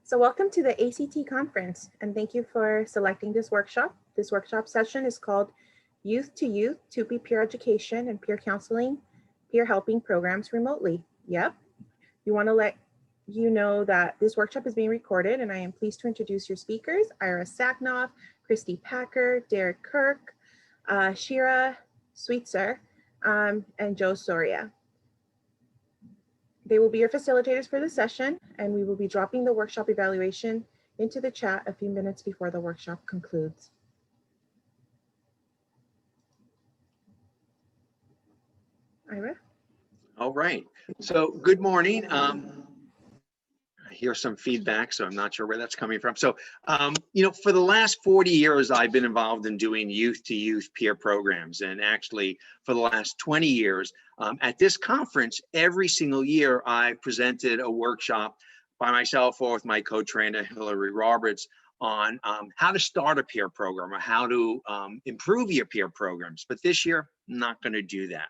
So welcome to the ACT conference, and thank you for selecting this workshop. This workshop session is called Youth to Youth, TUPE Peer Education and Peer Counseling, Peer Helping Programs Remotely. Yep, we want to let you know that this workshop is being recorded, and I am pleased to introduce your speakers, Ira Saknoff, Christy Packer, Derek Kirk, Shira Sweetser, and Joe Soria. They will be your facilitators for the session, and we will be dropping the workshop evaluation into the chat a few minutes before the workshop concludes. Ira? All right, so good morning. I hear some feedback, so I'm not sure where that's coming from. So, for the last 40 years, I've been involved in doing youth-to-youth peer programs. And actually, for the last 20 years, at this conference, every single year, I presented a workshop by myself or with my co-trainer, Hillary Roberts, on how to start a peer program or how to improve your peer programs. But this year, I'm not going to do that.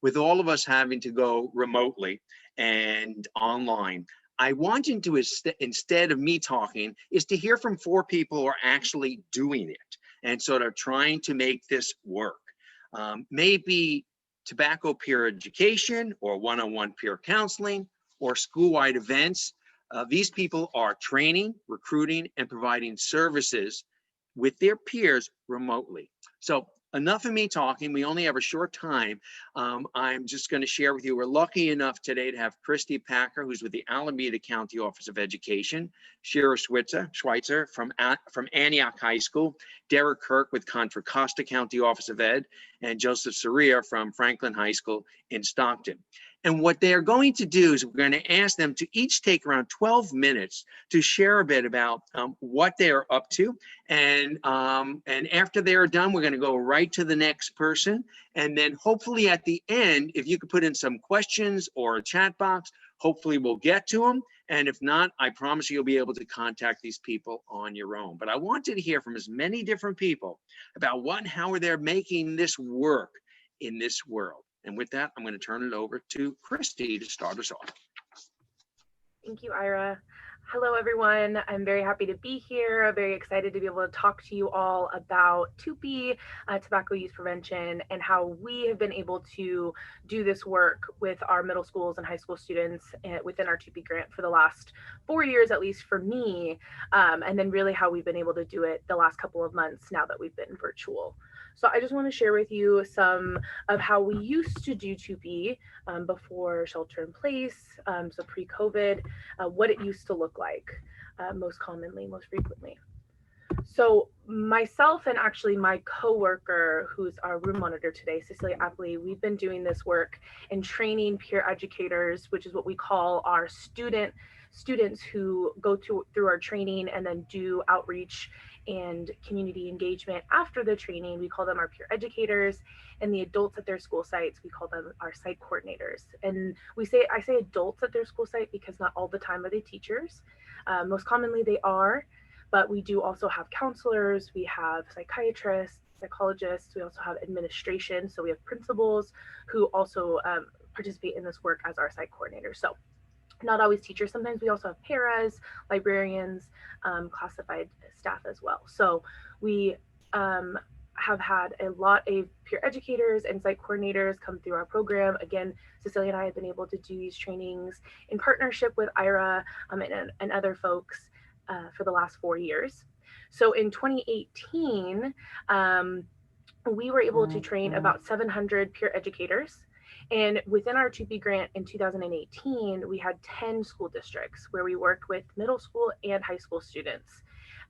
With all of us having to go remotely and online, I wanted to, instead of me talking, is to hear from 4 people who are actually doing it and sort of trying to make this work. Maybe tobacco peer education or one-on-one peer counseling or school-wide events. These people are training, recruiting, and providing services with their peers remotely. So enough of me talking. We only have a short time. I'm just going to share with you, we're lucky enough today to have Christy Packer, who's with the Alameda County Office of Education, Shira Schweitzer from Antioch High School, Derek Kirk with Contra Costa County Office of Ed, and Joseph Soria from Franklin High School in Stockton. And what they are going to do is we're going to ask them to each take around 12 minutes to share a bit about what they're up to. And after they're done, we're going to go right to the next person. And then hopefully at the end, if you could put in some questions or a chat box, hopefully we'll get to them. And if not, I promise you'll be able to contact these people on your own. But I wanted to hear from as many different people about what and how they're making this work in this world. And with that, I'm going to turn it over to Christy to start us off. Thank you, Ira. Hello, everyone. I'm very happy to be here. I'm very excited to be able to talk to you all about TUPE, tobacco use prevention, and how we have been able to do this work with our middle schools and high school students within our TUPE grant for the last 4 years, at least for me, and then really how we've been able to do it the last couple of months now that we've been virtual. So I just want to share with you some of how we used to do TUPE before shelter in place, so pre-COVID, what it used to look like most commonly, most frequently. So myself and actually my coworker, who's our room monitor today, Cecilia Apley, we've been doing this work and training peer educators, which is what we call our students who go through our training and then do outreach and community engagement after the training. We call them our peer educators, and the adults at their school sites, we call them our site coordinators. And I say adults at their school site because not all the time are they teachers. Most commonly they are, but we do also have counselors, we have psychiatrists, psychologists, we also have administration. So we have principals who also participate in this work as our site coordinators. So not always teachers. Sometimes we also have paras, librarians, classified staff as well. So we have had a lot of peer educators and site coordinators come through our program. Again, Cecilia and I have been able to do these trainings in partnership with Ira and other folks for the last 4 years. So in 2018, we were able to train about 700 peer educators. And within our TUPE grant in 2018, we had 10 school districts where we worked with middle school and high school students.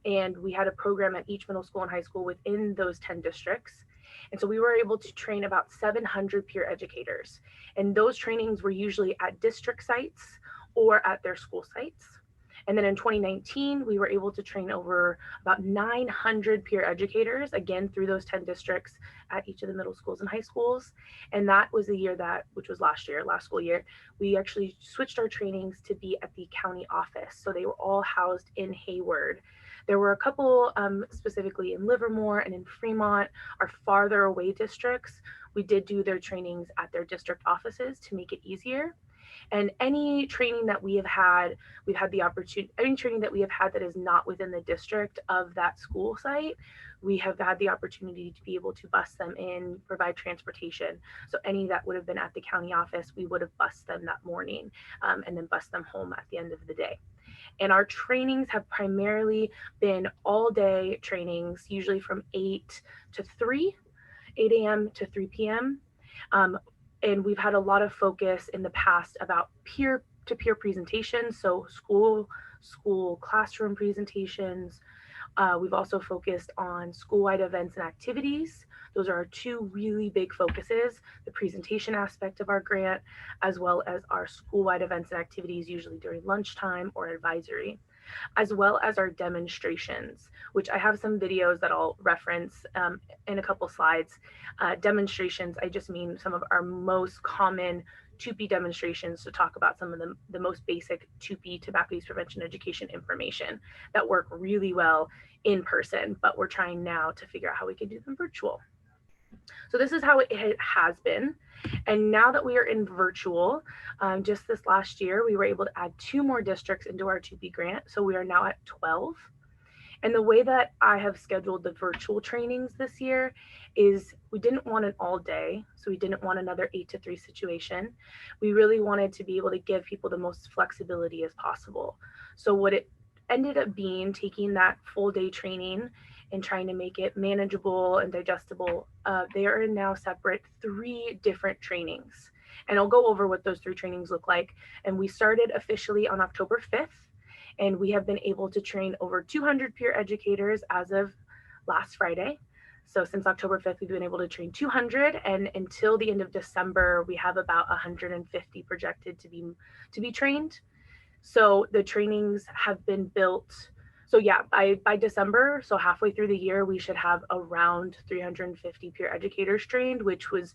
And we had a program at each middle school and high school within those 10 districts. And so we were able to train about 700 peer educators. And those trainings were usually at district sites or at their school sites. And then in 2019, we were able to train over about 900 peer educators, again, through those 10 districts at each of the middle schools and high schools. And that was the year which was last school year, we actually switched our trainings to be at the county office. So they were all housed in Hayward. There were a couple specifically in Livermore and in Fremont, our farther away districts. We did do their trainings at their district offices to make it easier. And any training that we've had the opportunity, any training that we have had that is not within the district of that school site, we have had the opportunity to be able to bus them in, provide transportation. So any that would have been at the county office, we would have bused them that morning and then bus them home at the end of the day. And our trainings have primarily been all day trainings, usually from 8 to 3, 8 a.m. to 3 p.m. And we've had a lot of focus in the past about peer-to-peer presentations, so school classroom presentations. We've also focused on school-wide events and activities. Those are our two really big focuses, the presentation aspect of our grant, as well as our school-wide events and activities, usually during lunchtime or advisory, as well as our demonstrations, which I have some videos that I'll reference in a couple slides. Demonstrations, I just mean some of our most common TUPE demonstrations to talk about some of the most basic TUPE tobacco use prevention education information that work really well in person, but we're trying now to figure out how we can do them virtual. So this is how it has been. And now that we are in virtual, just this last year, we were able to add 2 more districts into our TUPE grant. So we are now at 12. And the way that I have scheduled the virtual trainings this year is we didn't want an all day. So we didn't want another 8 to 3 situation. We really wanted to be able to give people the most flexibility as possible. So what it ended up being, taking that full day training and trying to make it manageable and digestible, they are now separate 3 different trainings. And I'll go over what those 3 trainings look like. And we started officially on October 5th. And we have been able to train over 200 peer educators as of last Friday. So since October 5th, we've been able to train 200, and until the end of December, we have about 150 projected to be trained. So the trainings have been built. So yeah, by December, so halfway through the year, we should have around 350 peer educators trained, which was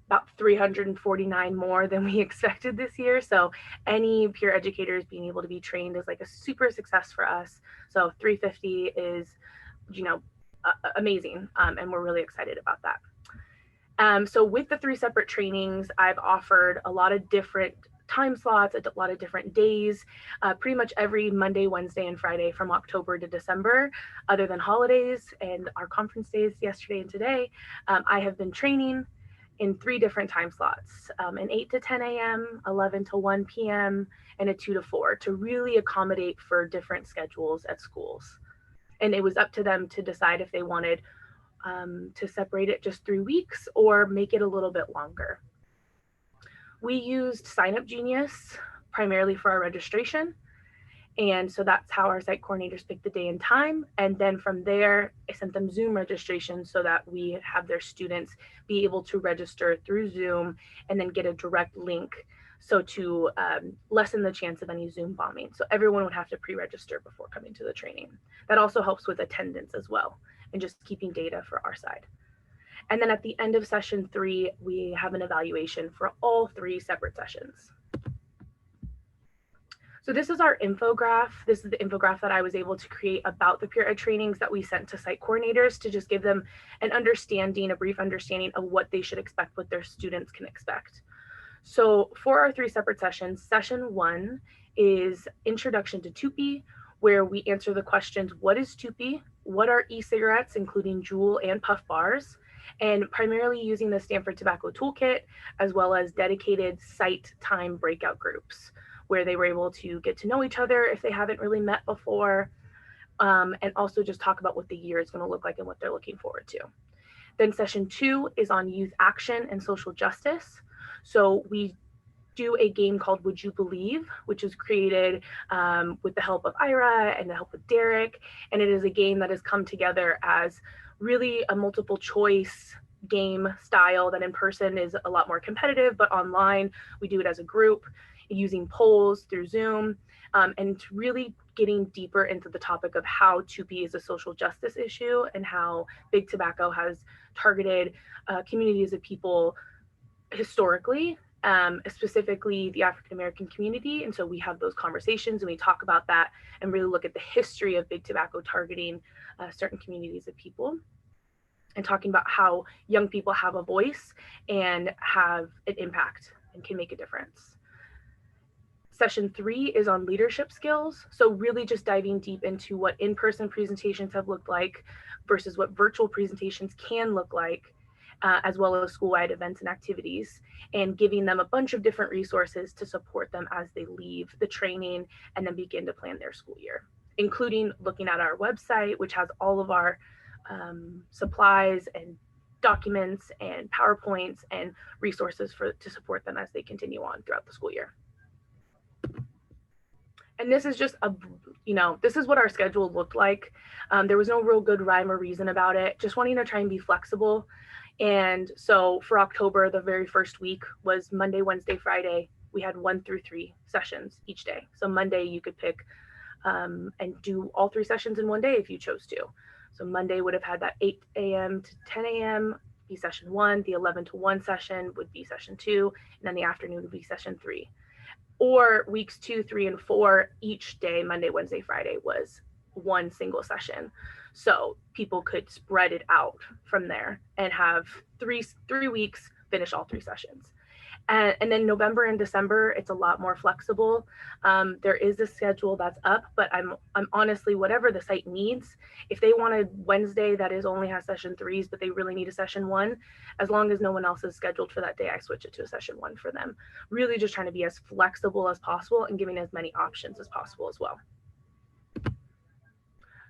about 349 more than we expected this year. So any peer educators being able to be trained is like a super success for us. So 350 is, amazing. And we're really excited about that. So with the 3 separate trainings, I've offered a lot of different time slots, a lot of different days, pretty much every Monday, Wednesday, and Friday from October to December, other than holidays and our conference days yesterday and today. I have been training in 3 different time slots, an 8 to 10 a.m., 11 to 1 p.m., and a 2 to 4 to really accommodate for different schedules at schools. And it was up to them to decide if they wanted to separate it just 3 weeks or make it a little bit longer. We used Sign Up Genius primarily for our registration. And so that's how our site coordinators picked the day and time. And then from there, I sent them Zoom registration so that we have their students be able to register through Zoom and then get a direct link. So to lessen the chance of any Zoom bombing. So everyone would have to pre-register before coming to the training. That also helps with attendance as well and just keeping data for our side. And then at the end of session 3, we have an evaluation for all 3 separate sessions. So this is our infograph. This is the infograph that I was able to create about the peer ed trainings that we sent to site coordinators to just give them an understanding, a brief understanding of what they should expect, what their students can expect. So for our 3 separate sessions, session 1 is Introduction to TUPE, where we answer the questions, what is TUPE? What are e-cigarettes, including Juul and Puff bars? And primarily using the Stanford Tobacco Toolkit, as well as dedicated site time breakout groups, where they were able to get to know each other if they haven't really met before, and also just talk about what the year is going to look like and what they're looking forward to. Then session 2 is on youth action and social justice. So we do a game called Would You Believe, which is created with the help of Ira and the help of Derek. And it is a game that has come together as really a multiple choice game style that in person is a lot more competitive, but online we do it as a group using polls through Zoom, and really getting deeper into the topic of how TUPE is a social justice issue and how big tobacco has targeted communities of people historically, specifically the African American community. And so we have those conversations and we talk about that and really look at the history of big tobacco targeting certain communities of people, and talking about how young people have a voice and have an impact and can make a difference. Session 3 is on leadership skills. So really just diving deep into what in-person presentations have looked like versus what virtual presentations can look like, as well as school-wide events and activities, and giving them a bunch of different resources to support them as they leave the training and then begin to plan their school year, including looking at our website, which has all of our supplies and documents and PowerPoints and resources to support them as they continue on throughout the school year. And this is just this is what our schedule looked like. There was no real good rhyme or reason about it, just wanting to try and be flexible. And so for October, the very first week was Monday, Wednesday, Friday. We had 1 through 3 sessions each day. So Monday you could pick and do all 3 sessions in one day if you chose to. So Monday would have had that 8 a.m. to 10 a.m. be session 1, the 11 to 1 session would be session 2, and then the afternoon would be session 3. Or weeks 2, 3, and 4, each day, Monday, Wednesday, Friday, was one single session. So people could spread it out from there and have three weeks, finish all 3 sessions. And then November and December, it's a lot more flexible. There is a schedule that's up, but I'm honestly, whatever the site needs, if they want a Wednesday that only has session 3s, but they really need a session 1, as long as no one else is scheduled for that day, I switch it to a session 1 for them. Really just trying to be as flexible as possible and giving as many options as possible as well.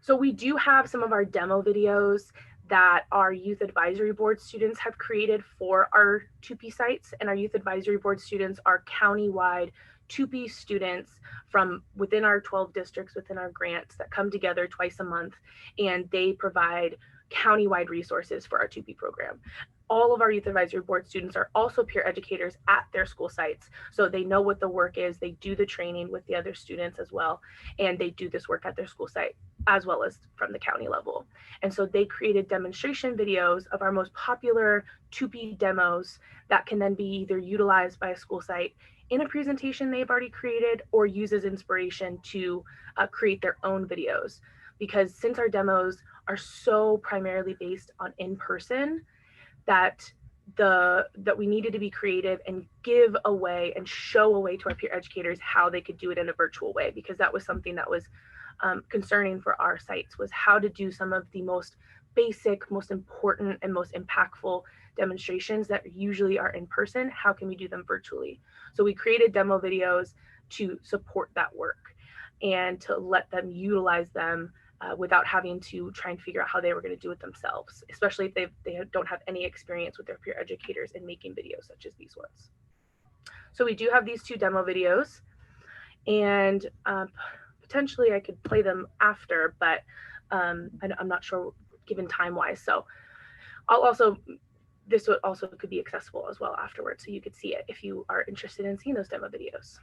So we do have some of our demo videos that our youth advisory board students have created for our TUPE sites, and our youth advisory board students are countywide TUPE students from within our 12 districts within our grants that come together twice a month, and they provide countywide resources for our TUPE program. All of our youth advisory board students are also peer educators at their school sites, so they know what the work is. They do the training with the other students as well, and they do this work at their school site as well as from the county level. And so they created demonstration videos of our most popular TUPE demos that can then be either utilized by a school site in a presentation they've already created or use as inspiration to create their own videos. Because since our demos are so primarily based on in-person, that we needed to be creative and give away and show a way to our peer educators how they could do it in a virtual way, because that was something that was concerning for our sites, was how to do some of the most basic, most important, and most impactful demonstrations that usually are in person. How can we do them virtually? So we created demo videos to support that work and to let them utilize them without having to try and figure out how they were going to do it themselves, especially if they don't have any experience with their peer educators in making videos such as these ones. So we do have these 2 demo videos, and potentially I could play them after, but I'm not sure given time-wise. So this would also could be accessible as well afterwards, so you could see it if you are interested in seeing those demo videos.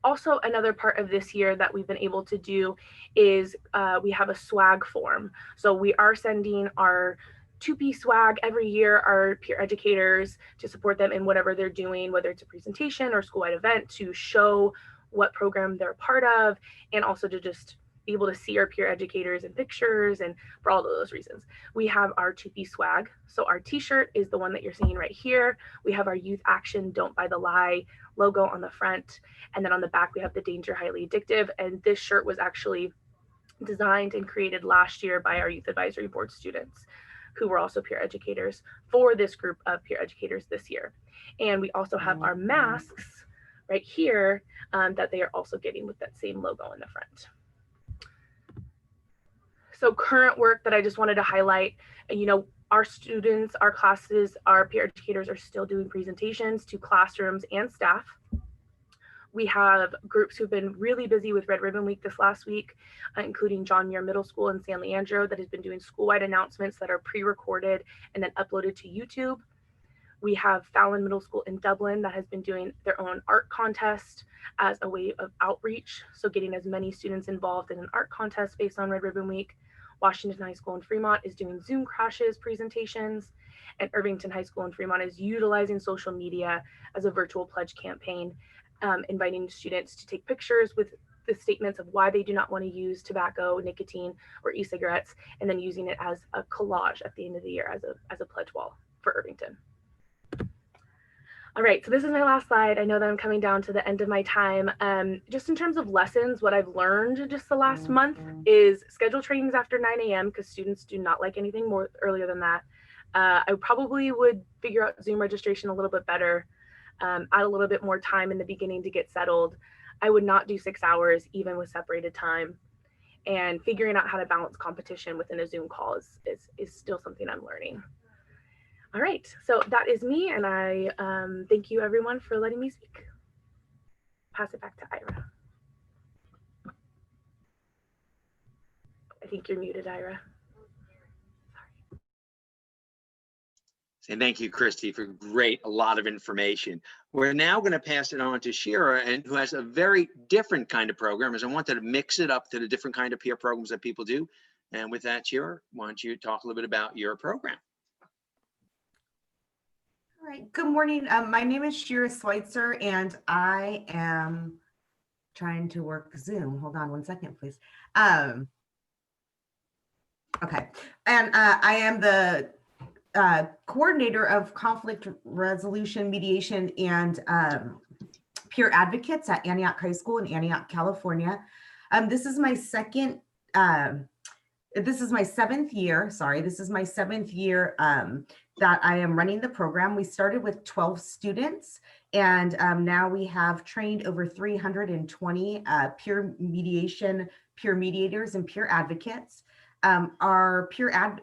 Also, another part of this year that we've been able to do is we have a swag form. So we are sending our TUPE swag every year, our peer educators, to support them in whatever they're doing, whether it's a presentation or school-wide event, to show what program they're a part of, and also to just be able to see our peer educators in pictures, and for all of those reasons. We have our TUPE swag. So our t-shirt is the one that you're seeing right here. We have our Youth Action Don't Buy the Lie logo on the front, and then on the back we have the Danger Highly Addictive, and this shirt was actually designed and created last year by our youth advisory board students who were also peer educators for this group of peer educators this year. And we also have our masks right here that they are also getting with that same logo in the front. So current work that I just wanted to highlight, our students, our classes, our peer educators are still doing presentations to classrooms and staff. We have groups who've been really busy with Red Ribbon Week this last week, including John Muir Middle School in San Leandro that has been doing school-wide announcements that are pre-recorded and then uploaded to YouTube. We have Fallon Middle School in Dublin that has been doing their own art contest as a way of outreach. So getting as many students involved in an art contest based on Red Ribbon Week. Washington High School in Fremont is doing Zoom crashes presentations, and Irvington High School in Fremont is utilizing social media as a virtual pledge campaign, inviting students to take pictures with the statements of why they do not want to use tobacco, nicotine, or e-cigarettes, and then using it as a collage at the end of the year as a pledge wall for Irvington. All right, so this is my last slide. I know that I'm coming down to the end of my time. Just in terms of lessons, what I've learned just the last month is schedule trainings after 9 a.m. because students do not like anything more earlier than that. I probably would figure out Zoom registration a little bit better, add a little bit more time in the beginning to get settled. I would not do 6 hours even with separated time. And figuring out how to balance competition within a Zoom call is still something I'm learning. All right, so that is me, and I thank you everyone for letting me speak. Pass it back to Ira. I think you're muted, Ira. And thank you, Christy, for a lot of information. We're now going to pass it on to Shira, and who has a very different kind of program, as I wanted to mix it up to the different kind of peer programs that people do. And with that, Shira, why don't you talk a little bit about your program? All right, good morning. My name is Shira Schweitzer, and I am trying to work Zoom. Hold on one second, please. Okay, and I am the coordinator of conflict resolution, mediation, and peer advocates at Antioch High School in Antioch, California. This is my seventh year. Sorry, this is my 7th year that I am running the program. We started with 12 students, and now we have trained over 320 peer mediators and peer advocates. Our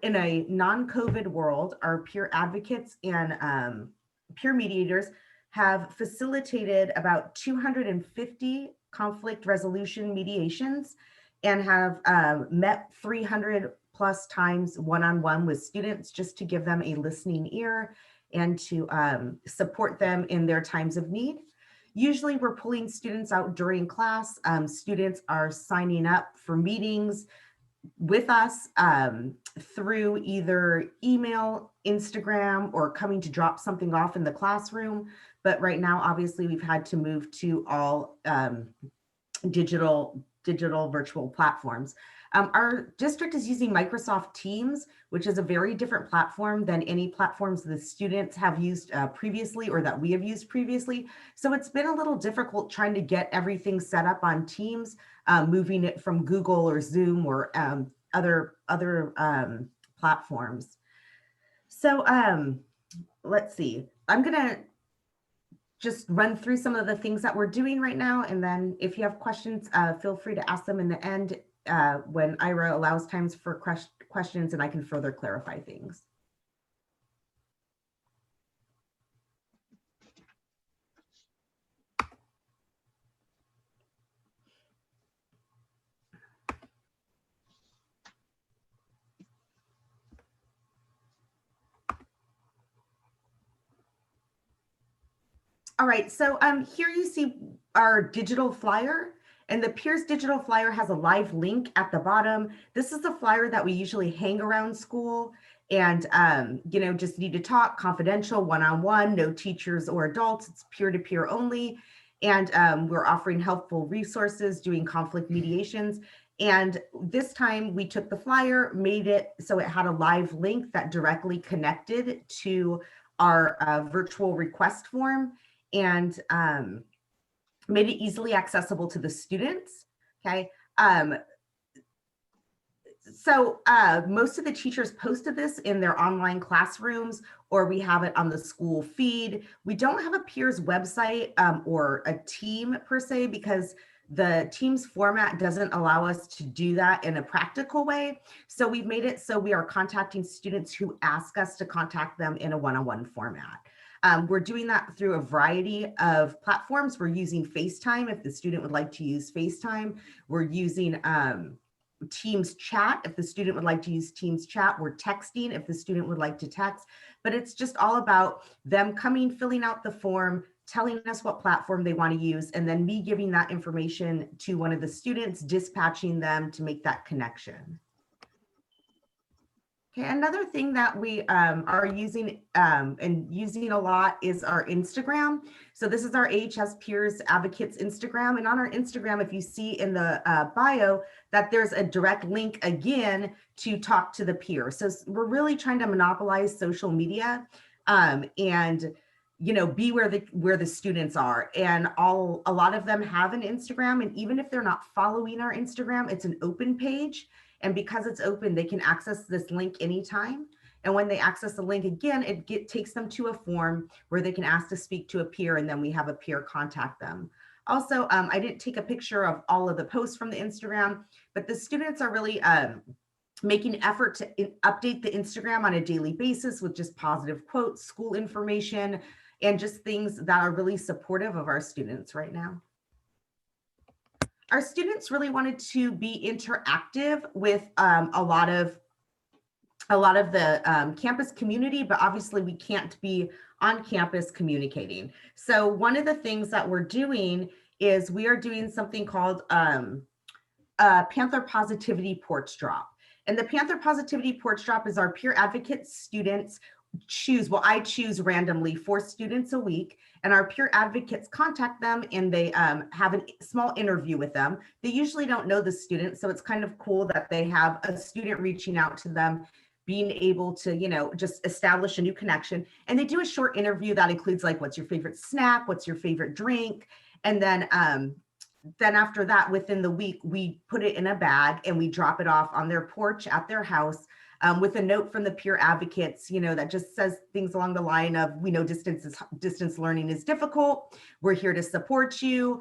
in a non-COVID world, our peer advocates and peer mediators have facilitated about 250 conflict resolution mediations and have met 300 plus times one-on-one with students just to give them a listening ear and to support them in their times of need. Usually we're pulling students out during class. Students are signing up for meetings with us through either email, Instagram, or coming to drop something off in the classroom. But right now, obviously, we've had to move to all digital virtual platforms. Our district is using Microsoft Teams, which is a very different platform than any platforms the students have used previously or that we have used previously. So it's been a little difficult trying to get everything set up on Teams, moving it from Google or Zoom or other platforms. So let's see. I'm gonna just run through some of the things that we're doing right now. And then if you have questions, feel free to ask them in the end when Ira allows times for questions and I can further clarify things. All right, so here you see our digital flyer, and the Peers digital flyer has a live link at the bottom. This is the flyer that we usually hang around school and, just need to talk, confidential, one-on-one, no teachers or adults, it's peer-to-peer only. And we're offering helpful resources, doing conflict mediations. And this time we took the flyer, made it so it had a live link that directly connected to our virtual request form, and made it easily accessible to the students. Okay. So most of the teachers posted this in their online classrooms, or we have it on the school feed. We don't have a peers website or a team per se, because the Teams format doesn't allow us to do that in a practical way. So we've made it so we are contacting students who ask us to contact them in a one-on-one format. We're doing that through a variety of platforms. We're using FaceTime if the student would like to use FaceTime. We're using Teams chat if the student would like to use Teams chat. We're texting if the student would like to text. But it's just all about them coming, filling out the form, telling us what platform they want to use, and then me giving that information to one of the students, dispatching them to make that connection. Okay, another thing that we are using and using a lot is our Instagram. So this is our AHS Peers Advocates Instagram. And on our Instagram, if you see in the bio that there's a direct link again to talk to the peer. So we're really trying to monopolize social media. And be where the students are. And a lot of them have an Instagram, and even if they're not following our Instagram, it's an open page. And because it's open, they can access this link anytime. And when they access the link again, it takes them to a form where they can ask to speak to a peer, and then we have a peer contact them. Also, I didn't take a picture of all of the posts from the Instagram, but the students are really making an effort to update the Instagram on a daily basis with just positive quotes, school information, and just things that are really supportive of our students right now. Our students really wanted to be interactive with a lot of the campus community, but obviously we can't be on campus communicating. So one of the things that we're doing is we are doing something called Panther Positivity Porch Drop. And the Panther Positivity Porch Drop is our peer advocate students choose, well, I choose randomly 4 students a week, and our peer advocates contact them, and they have a small interview with them. They usually don't know the student, so it's kind of cool that they have a student reaching out to them, being able to, just establish a new connection. And they do a short interview that includes like, what's your favorite snack? What's your favorite drink? And then after that, within the week, we put it in a bag and we drop it off on their porch at their house with a note from the peer advocates, that just says things along the line of, we know distance learning is difficult. We're here to support you.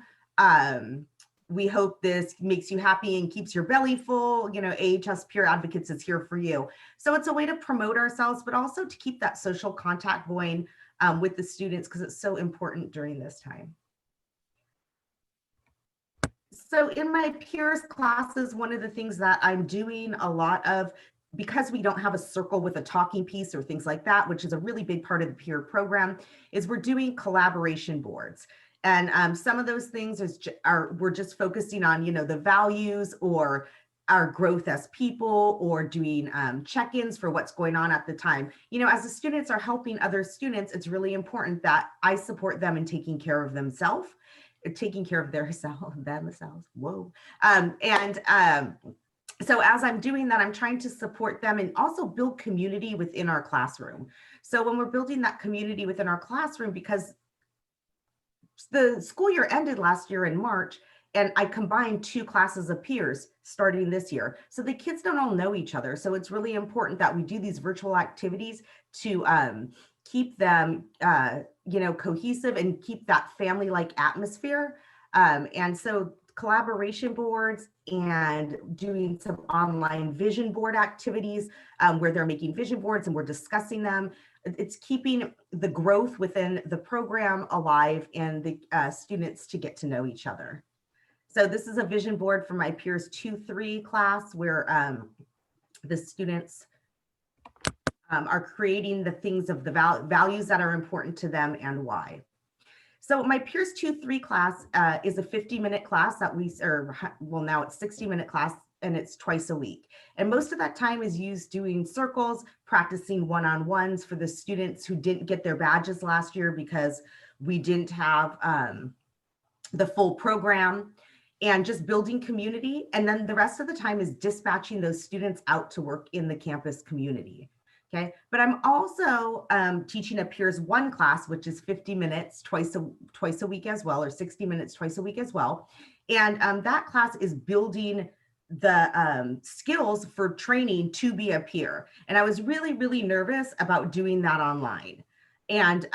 We hope this makes you happy and keeps your belly full. AHS Peer Advocates is here for you. So it's a way to promote ourselves, but also to keep that social contact going with the students, because it's so important during this time. So in my peers classes, one of the things that I'm doing a lot of, because we don't have a circle with a talking piece or things like that, which is a really big part of the peer program, is we're doing collaboration boards. And some of those things we're just focusing on, the values or our growth as people, or doing check-ins for what's going on at the time. As the students are helping other students, it's really important that I support them in taking care of themselves, taking care of themselves. Whoa. So as I'm doing that, I'm trying to support them and also build community within our classroom. So when we're building that community within our classroom, because the school year ended last year in March, and I combined 2 classes of peers starting this year. So the kids don't all know each other. So it's really important that we do these virtual activities to keep them, cohesive and keep that family-like atmosphere. And so collaboration boards and doing some online vision board activities where they're making vision boards and we're discussing them. It's keeping the growth within the program alive and the students to get to know each other. So this is a vision board for my Peers 2-3 class where the students are creating the things of the values that are important to them and why. So my Peers 2-3 class is a 50-minute class that now it's 60-minute class, and it's twice a week. And most of that time is used doing circles, practicing one-on-ones for the students who didn't get their badges last year because we didn't have the full program, and just building community. And then the rest of the time is dispatching those students out to work in the campus community. Okay, but I'm also teaching a Peers 1 class, which is 50 minutes twice a week as well, or 60 minutes twice a week as well. And that class is building the skills for training to be a peer. And I was really, really nervous about doing that online. And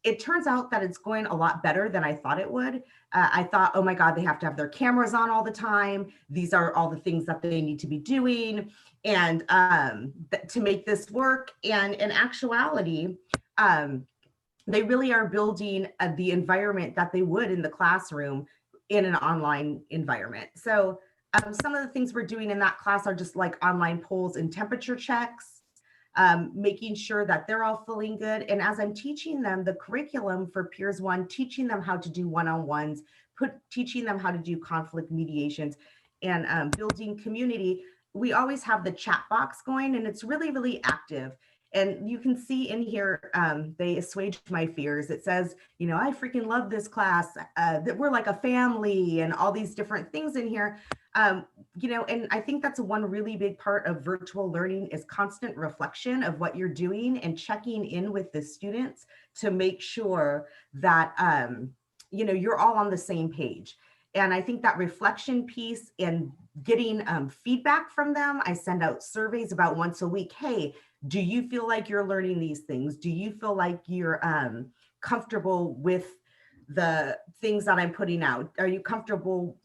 it turns out that it's going a lot better than I thought it would. I thought, oh my God, they have to have their cameras on all the time. These are all the things that they need to be doing, and to make this work. And in actuality, they really are building the environment that they would in the classroom in an online environment. So some of the things we're doing in that class are just like online polls and temperature checks, making sure that they're all feeling good. And as I'm teaching them the curriculum for Peers 1, teaching them how to do one-on-ones, teaching them how to do conflict mediations, and building community, we always have the chat box going, and it's really, really active. And you can see in here, they assuaged my fears. It says, you know, I freaking love this class, that we're like a family and all these different things in here. You know, and I think that's one really big part of virtual learning is constant reflection of what you're doing and checking in with the students to make sure that, you know, you're all on the same page. And I think that reflection piece and getting feedback from them, I send out surveys about once a week. Hey, do you feel like you're learning these things? Do you feel like you're comfortable with the things that I'm putting out? Are you comfortable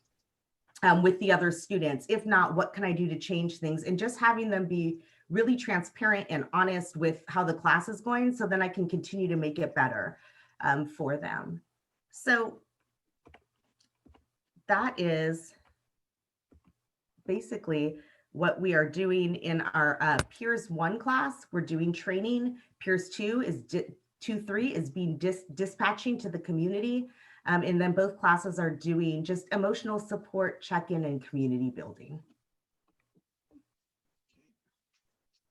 with the other students? If not, what can I do to change things? And just having them be really transparent and honest with how the class is going, so then I can continue to make it better for them. So that is basically what we are doing in our Peers 1 class. We're doing training. Peers 2 is 2-3 is being dispatching to the community. And then both classes are doing just emotional support, check-in, and community building.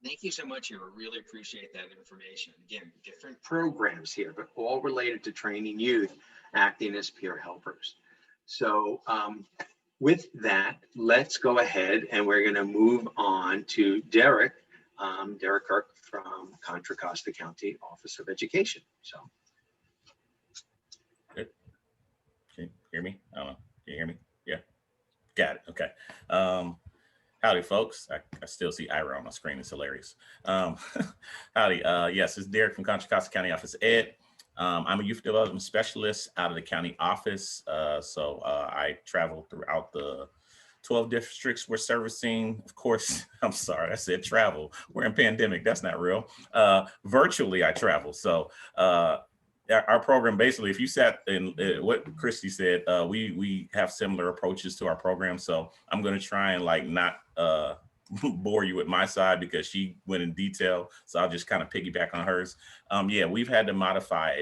Thank you so much, Ira. Really appreciate that information. Again, different programs here, but all related to training youth acting as peer helpers. So with that, let's go ahead and we're going to move on to Derek, Derek Kirk from Contra Costa County Office of Education. So. Good. Can you hear me? I don't know. Can you hear me? Yeah. Got it. Okay. Howdy, folks. I still see Ira on my screen. It's hilarious. Howdy. Yes, it's Derek from Contra Costa County Office of Ed. I'm a youth development specialist out of the county office. So I travel throughout the 12 districts we're servicing. Of course, I'm sorry, I said travel. We're in pandemic. That's not real. Virtually, I travel. So our program, basically, if you sat in what Christy said, we have similar approaches to our program. So I'm going to try and like not bore you with my side because she went in detail. So I'll just kind of piggyback on hers. Yeah, we've had to modify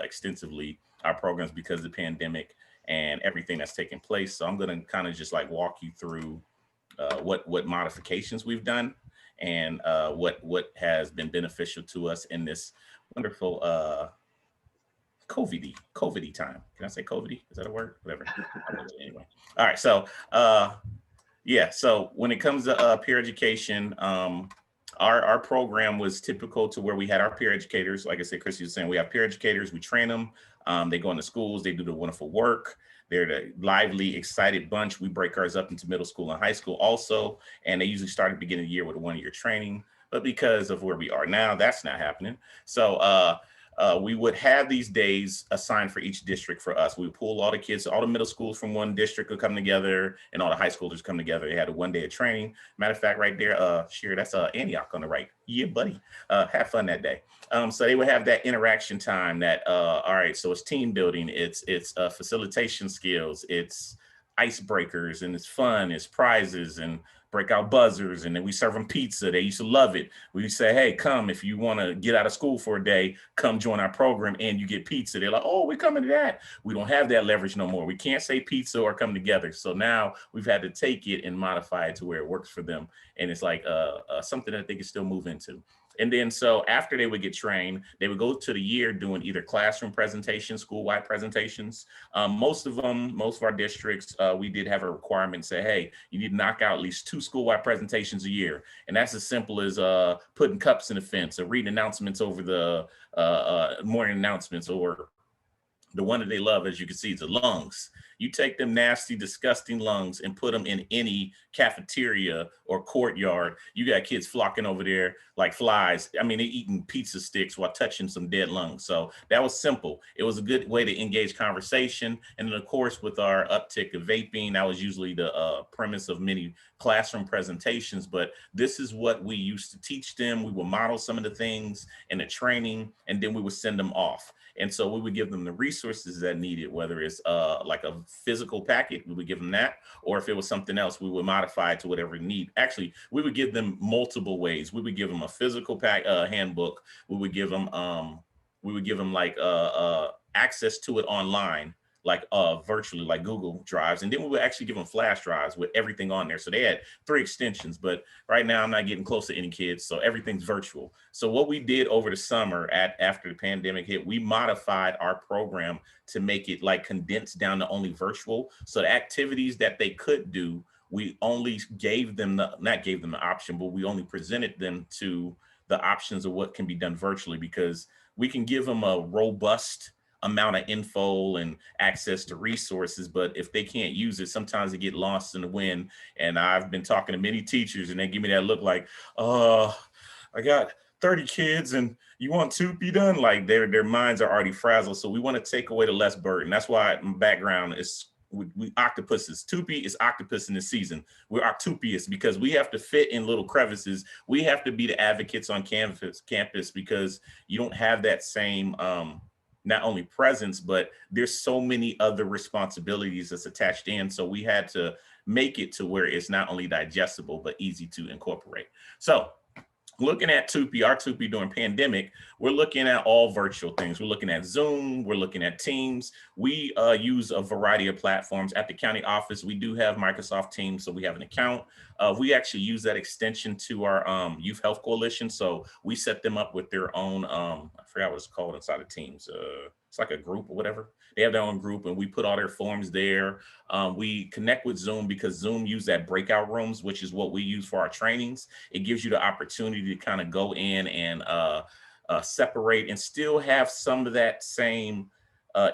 extensively our programs because of the pandemic and everything that's taken place. So I'm going to kind of just like walk you through what modifications we've done and what has been beneficial to us in this wonderful COVID-y time. Can I say COVID-y? Is that a word? Whatever. Anyway. All right. So yeah. So when it comes to peer education, our program was typical to where we had our peer educators. Like I said, Christy was saying, we have peer educators. We train them. They go into schools. They do the wonderful work. They're the lively, excited bunch. We break ours up into middle school and high school also. And they usually start at the beginning of the year with a 1-year training. But because of where we are now, that's not happening. So we would have these days assigned for each district for us. We would pull all the kids, all the middle schools from one district would come together and all the high schoolers come together. They had a 1 day of training. Matter of fact, right there, Sheer, that's Antioch on the right. Yeah, buddy. Have fun that day. So they would have that interaction time that, all right, so it's team building, it's facilitation skills, it's icebreakers, and it's fun, it's prizes and breakout buzzers, and then we serve them pizza. They used to love it. We say, hey, come, if you want to get out of school for a day, come join our program and you get pizza. They're like, oh, we're coming to that. We don't have that leverage no more. We can't say pizza or come together. So now we've had to take it and modify it to where it works for them. And it's like something that they can still move into. And then so after they would get trained, they would go to the year doing either classroom presentations, school-wide presentations. Most of our districts, we did have a requirement say, hey, you need to knock out at least 2 school-wide presentations a year. And that's as simple as putting cups in the fence or reading announcements over the morning announcements, or the one that they love, as you can see, is the lungs. You take them nasty, disgusting lungs and put them in any cafeteria or courtyard. You got kids flocking over there like flies. I mean, they're eating pizza sticks while touching some dead lungs. So that was simple. It was a good way to engage conversation. And then, of course, with our uptick of vaping, that was usually the premise of many classroom presentations. But this is what we used to teach them. We would model some of the things in the training, and then we would send them off. And so we would give them the resources that needed, whether it's like a physical packet, we would give them that, or if it was something else, we would modify it to whatever need. Actually, we would give them multiple ways. We would give them a physical handbook. We would give them like access to it online, like virtually, like Google Drives. And then we would actually give them flash drives with everything on there. So they had 3 extensions, but right now I'm not getting close to any kids. So everything's virtual. So what we did over the summer after the pandemic hit, we modified our program to make it like condensed down to only virtual. So the activities that they could do, we only gave them not gave them the option, but we only presented them to the options of what can be done virtually, because we can give them a robust amount of info and access to resources, but if they can't use it, sometimes they get lost in the wind. And I've been talking to many teachers and they give me that look like, I got 30 kids and you want TUPE done? Like their minds are already frazzled. So we want to take away the less burden. That's why my background is we octopuses. TUPE is octopus in the season. We're octupius because we have to fit in little crevices. We have to be the advocates on campus because you don't have that same not only presence, but there's so many other responsibilities that's attached in. So we had to make it to where it's not only digestible, but easy to incorporate. So looking at TUPE, our TUPE during pandemic, we're looking at all virtual things. We're looking at Zoom, we're looking at Teams. We use a variety of platforms. At the county office, we do have Microsoft Teams, so we have an account. We actually use that extension to our Youth Health Coalition. So we set them up with their own, I forgot what it's called inside of Teams. It's like a group or whatever. They have their own group and we put all their forms there. We connect with Zoom because Zoom use that breakout rooms, which is what we use for our trainings. It gives you the opportunity to kind of go in and separate and still have some of that same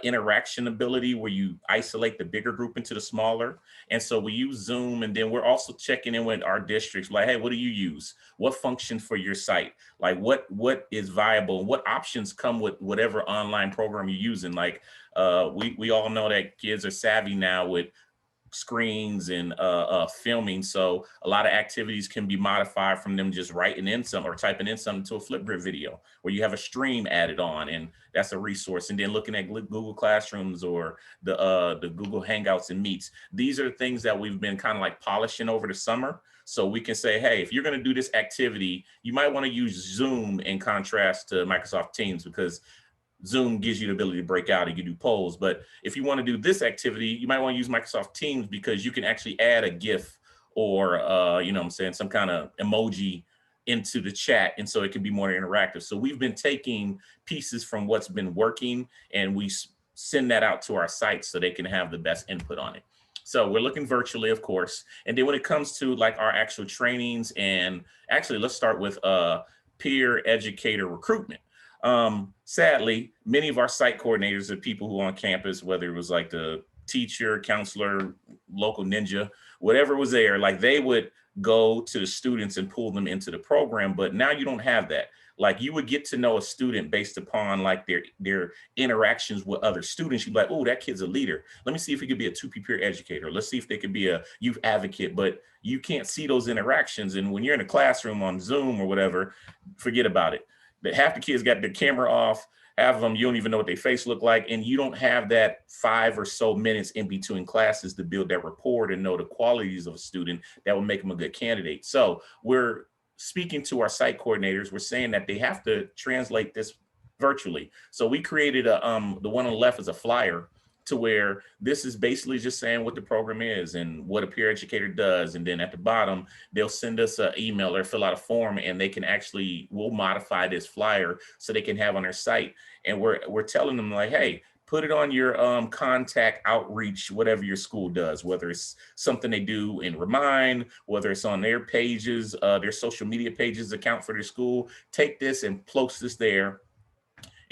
interaction ability where you isolate the bigger group into the smaller. And so we use Zoom, and then we're also checking in with our districts like, hey, what do you use? What function for your site? Like what is viable? What options come with whatever online program you're using? Like we all know that kids are savvy now with screens and filming. So a lot of activities can be modified from them just writing in some or typing in something to a Flipgrid video where you have a stream added on, and that's a resource. And then looking at Google Classrooms or the Google Hangouts and Meets. These are things that we've been kind of like polishing over the summer. So we can say, hey, if you're going to do this activity, you might want to use Zoom in contrast to Microsoft Teams, because Zoom gives you the ability to break out and you do polls. But if you want to do this activity, you might want to use Microsoft Teams because you can actually add a GIF or, you know what I'm saying, some kind of emoji into the chat. And so it can be more interactive. So we've been taking pieces from what's been working and we send that out to our sites so they can have the best input on it. So we're looking virtually, of course. And then when it comes to like our actual trainings, and actually let's start with peer educator recruitment. Sadly, many of our site coordinators are people who are on campus, whether it was like the teacher, counselor, local ninja, whatever was there, like they would go to the students and pull them into the program. But now you don't have that. Like you would get to know a student based upon like their interactions with other students. You'd be like, oh, that kid's a leader. Let me see if he could be a TUPE peer educator. Let's see if they could be a youth advocate. But you can't see those interactions. And when you're in a classroom on Zoom or whatever, forget about it. That half the kids got their camera off, half of them, you don't even know what their face look like. And you don't have that 5 or so minutes in between classes to build that rapport and know the qualities of a student that will make them a good candidate. So we're speaking to our site coordinators. We're saying that they have to translate this virtually. So we created the one on the left is a flyer to where this is basically just saying what the program is and what a peer educator does. And then at the bottom, they'll send us an email or fill out a form, and they can actually, we'll modify this flyer so they can have on their site. And we're telling them like, hey, put it on your contact outreach, whatever your school does, whether it's something they do in Remind, whether it's on their pages, their social media pages account for their school. Take this and post this there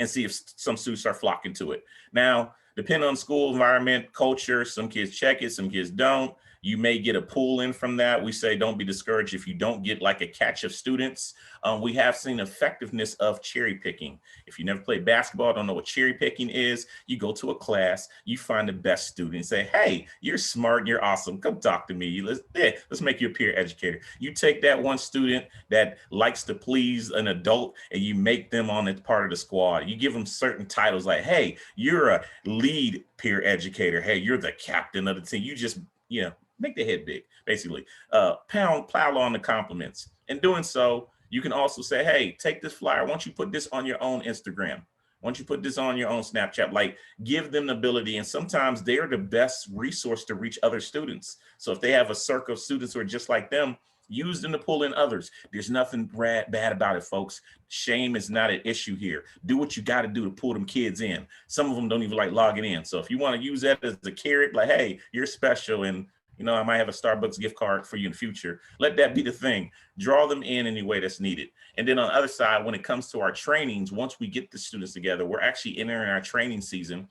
and see if some students start flocking to it. Now, depending on school environment, culture, some kids check it, some kids don't. You may get a pull in from that. We say don't be discouraged if you don't get like a catch of students. We have seen effectiveness of cherry picking. If you never played basketball, don't know what cherry picking is, you go to a class, you find the best student and say, hey, you're smart, you're awesome, come talk to me. Let's make you a peer educator. You take that one student that likes to please an adult and you make them on it part of the squad. You give them certain titles like, hey, you're a lead peer educator. Hey, you're the captain of the team. You just, you know, make the head big, basically. Pile on the compliments. In doing so, you can also say, hey, take this flyer. Why don't you put this on your own Instagram? Why don't you put this on your own Snapchat? Like, give them the ability. And sometimes they're the best resource to reach other students. So if they have a circle of students who are just like them, use them to pull in others. There's nothing bad about it, folks. Shame is not an issue here. Do what you got to do to pull them kids in. Some of them don't even like logging in. So if you want to use that as a carrot, like, hey, you're special, and you know, I might have a Starbucks gift card for you in the future. Let that be the thing. Draw them in any way that's needed. And then on the other side, when it comes to our trainings, once we get the students together, we're actually entering our training season.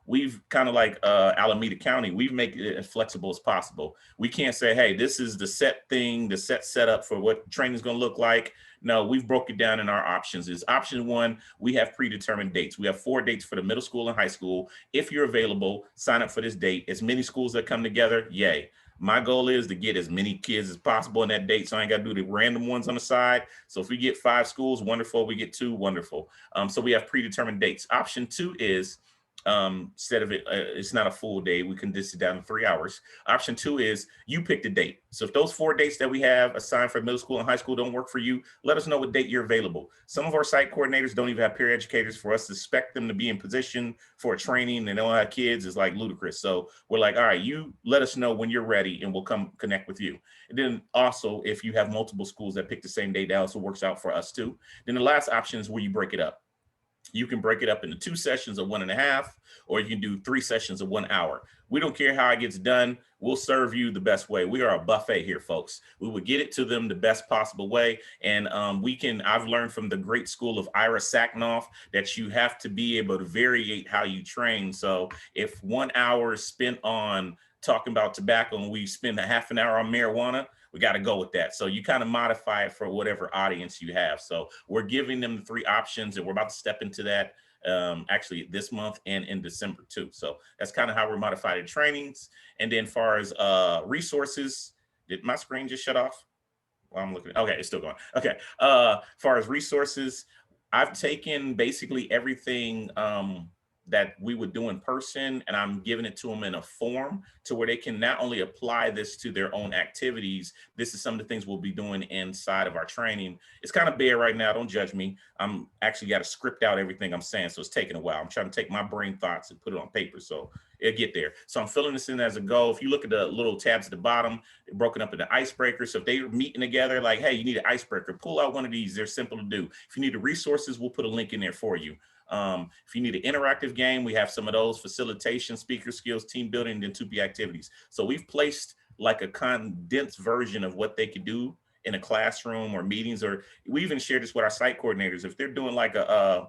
We've kind of like Alameda County, we've made it as flexible as possible. We can't say, hey, this is the set thing, the set setup for what training is going to look like. No, we've broke it down in our options. Is option one, we have predetermined dates. We have 4 dates for the middle school and high school. If you're available, sign up for this date. As many schools that come together, yay. My goal is to get as many kids as possible in that date, so I ain't got to do the random ones on the side. So if we get 5 schools, wonderful. We get 2, wonderful. So we have predetermined dates. Option 2 is, instead of it's not a full day, we can condense it down to 3 hours. Option 2 is you pick the date. So if those 4 dates that we have assigned for middle school and high school don't work for you, let us know what date you're available. Some of our site coordinators don't even have peer educators. For us to expect them to be in position for a training and they don't have kids is like ludicrous. So we're like, all right, you let us know when you're ready and we'll come connect with you. And then also, if you have multiple schools that pick the same date, that also works out for us too. Then the last option is where you break it up. You can break it up into 2 sessions of 1.5, or you can do 3 sessions of 1 hour. We don't care how it gets done. We'll serve you the best way. We are a buffet here, folks. We will get it to them the best possible way. And I've learned from the great school of Ira Sacknoff that you have to be able to variate how you train. So if 1 hour is spent on talking about tobacco and we spend a half an hour on marijuana, we got to go with that. So you kind of modify it for whatever audience you have. So we're giving them the 3 options, and we're about to step into that actually this month and in December too. So that's kind of how we're modifying the trainings. And then far as resources, did my screen just shut off? Well, I'm looking, okay, it's still going. Okay, far as resources, I've taken basically everything that we would do in person, and I'm giving it to them in a form to where they can not only apply this to their own activities. This is some of the things we'll be doing inside of our training. It's kind of bare right now, don't judge me. I'm actually got to script out everything I'm saying, so it's taking a while. I'm trying to take my brain thoughts and put it on paper, so it'll get there. So I'm filling this in as a go. If you look at the little tabs at the bottom, they're broken up into icebreakers. So if they're meeting together, like, hey, you need an icebreaker, pull out one of these. They're simple to do. If you need the resources, we'll put a link in there for you. If you need an interactive game, we have some of those: facilitation, speaker skills, team building, and TUPE activities. So we've placed like a condensed version of what they could do in a classroom or meetings, or we even share this with our site coordinators. If they're doing like a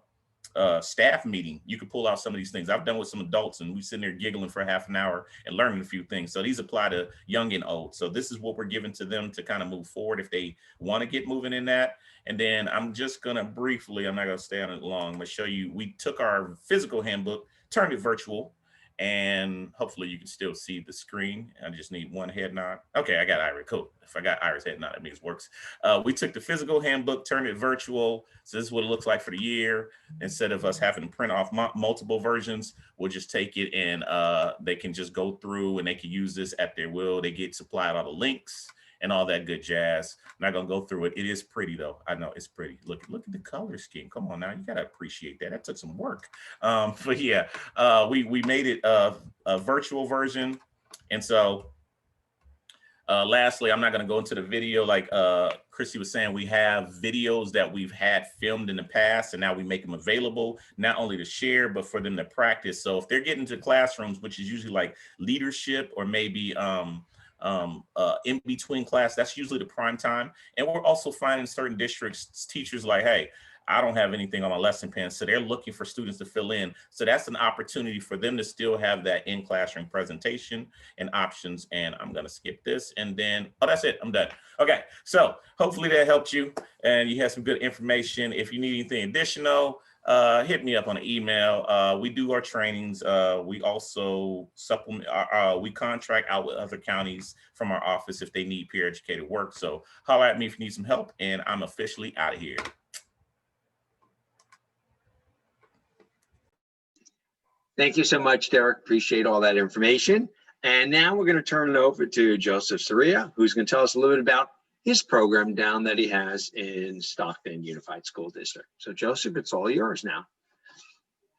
staff meeting, you can pull out some of these things. I've done with some adults, and we sitting there giggling for half an hour and learning a few things. So these apply to young and old. So this is what we're giving to them to kind of move forward if they want to get moving in that. And then I'm just going to briefly, I'm not going to stay on it long, I'm going to show you, we took our physical handbook, turned it virtual, and hopefully you can still see the screen. I just need one head nod. Okay, I got Iris, cool. If I got Iris head nod, that means it works. We took the physical handbook, turned it virtual. So this is what it looks like for the year. Instead of us having to print off multiple versions, we'll just take it and they can just go through and they can use this at their will. They get supplied all the links and all that good jazz. I'm not gonna go through it. It is pretty though. I know it's pretty. Look at the color scheme. Come on now, you gotta appreciate that. That took some work. But yeah, we made it a virtual version. And so lastly, I'm not gonna go into the video like Chrissy was saying. We have videos that we've had filmed in the past, and now we make them available, not only to share, but for them to practice. So if they're getting to classrooms, which is usually like leadership or maybe in between class, that's usually the prime time. And we're also finding certain districts, teachers like, hey, I don't have anything on my lesson plan. So they're looking for students to fill in. So that's an opportunity for them to still have that in classroom presentation and options. And I'm going to skip this and then, oh, that's it. I'm done. Okay. So hopefully that helped you and you had some good information. If you need anything additional, hit me up on an email. We do our trainings. We also supplement, we contract out with other counties from our office if they need peer educated work. So holler at me if you need some help, and I'm officially out of here. Thank you so much, Derek. Appreciate all that information. And now we're going to turn it over to Joseph Soria, who's going to tell us a little bit about his program down that he has in Stockton Unified School District. So Joseph, it's all yours now.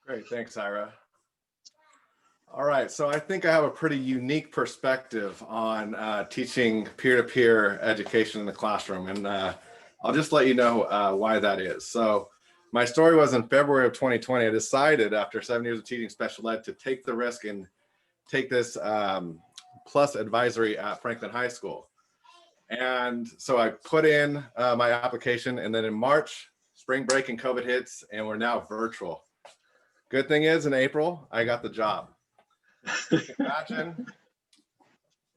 Great, thanks, Ira. All right, so I think I have a pretty unique perspective on teaching peer-to-peer education in the classroom, and I'll just let you know why that is. So my story was in February of 2020, I decided after 7 years of teaching special ed to take the risk and take this plus advisory at Franklin High School. And so I put in my application, and then in March, spring break and COVID hits, and we're now virtual. Good thing is in April, I got the job. You can imagine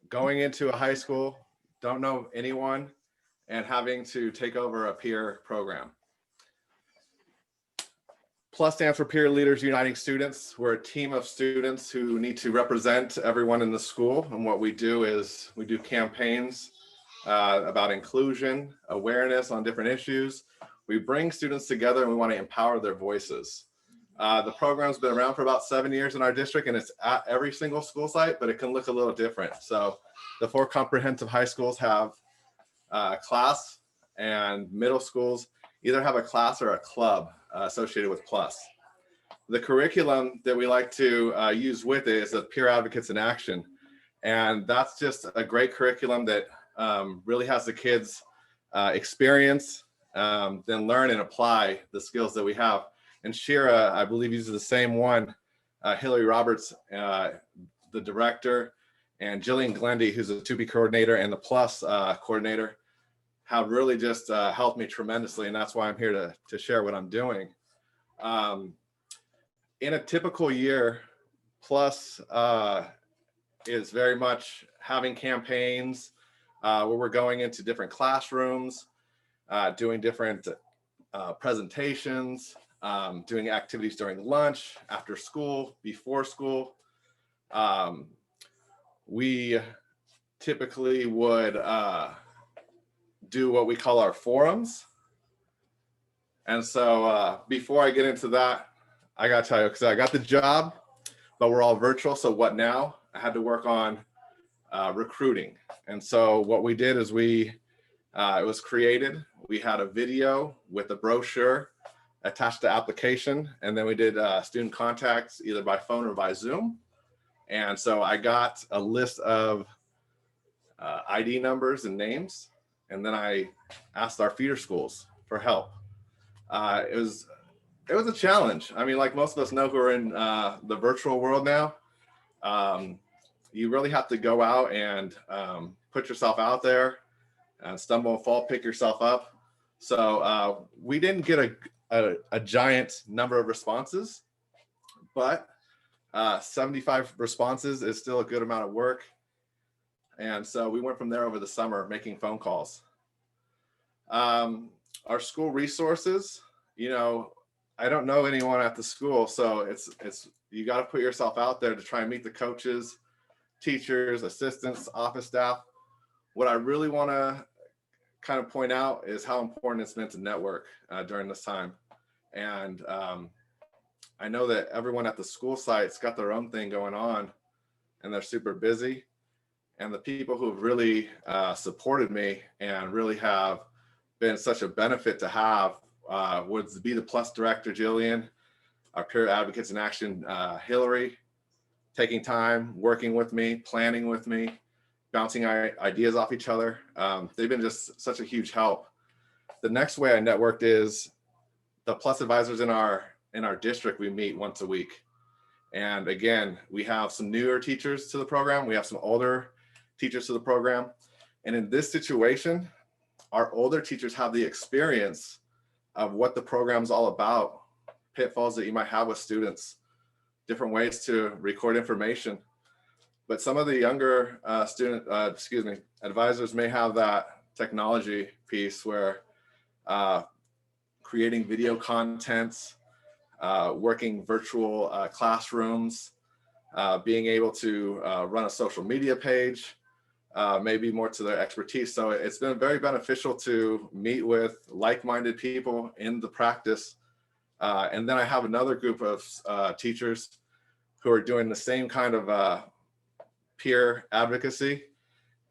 going into a high school, don't know anyone, and having to take over a peer program. PLUS stands for Peer Leaders Uniting Students. We're a team of students who need to represent everyone in the school. And what we do is we do campaigns about inclusion, awareness on different issues. We bring students together and we want to empower their voices. The program's been around for about 7 years in our district, and it's at every single school site, but it can look a little different. So the 4 comprehensive high schools have a class, and middle schools either have a class or a club associated with PLUS. The curriculum that we like to use with it is the Peer Advocates in Action. And that's just a great curriculum that really has the kids experience, then learn and apply the skills that we have. And Shira, I believe, uses the same one. Hillary Roberts, the director, and Jillian Glendy, who's a TUPE coordinator and the PLUS coordinator, have really just helped me tremendously. And that's why I'm here to share what I'm doing. In a typical year, PLUS is very much having campaigns where we're going into different classrooms, doing different presentations, doing activities during lunch, after school, before school. We typically would do what we call our forums. And so before I get into that, I gotta tell you, because I got the job, but we're all virtual, so what now? I had to work on recruiting. And so what we did is it was created. We had a video with a brochure attached to application, and then we did student contacts either by phone or by Zoom. And so I got a list of ID numbers and names, and then I asked our feeder schools for help. It was a challenge. I mean, like most of us know who are in the virtual world now, you really have to go out and put yourself out there and stumble and fall, pick yourself up. So we didn't get a giant number of responses, but 75 responses is still a good amount of work. And so we went from there over the summer making phone calls. Our school resources, you know, I don't know anyone at the school, so it's you got to put yourself out there to try and meet the coaches, teachers, assistants, office staff. What I really want to kind of point out is how important it's been to network during this time. And I know that everyone at the school site's got their own thing going on and they're super busy. And the people who have really supported me and really have been such a benefit to have would be the PLUS director, Jillian, our Peer Advocates in Action, Hillary, taking time, working with me, planning with me, bouncing ideas off each other. They've been just such a huge help. The next way I networked is the PLUS advisors in our district. We meet once a week. And again, we have some newer teachers to the program. We have some older teachers to the program. And in this situation, our older teachers have the experience of what the program's all about, pitfalls that you might have with students, different ways to record information. But some of the younger advisors may have that technology piece where creating video content, working virtual classrooms, being able to run a social media page, maybe more to their expertise. So it's been very beneficial to meet with like-minded people in the practice. And then I have another group of teachers who are doing the same kind of peer advocacy.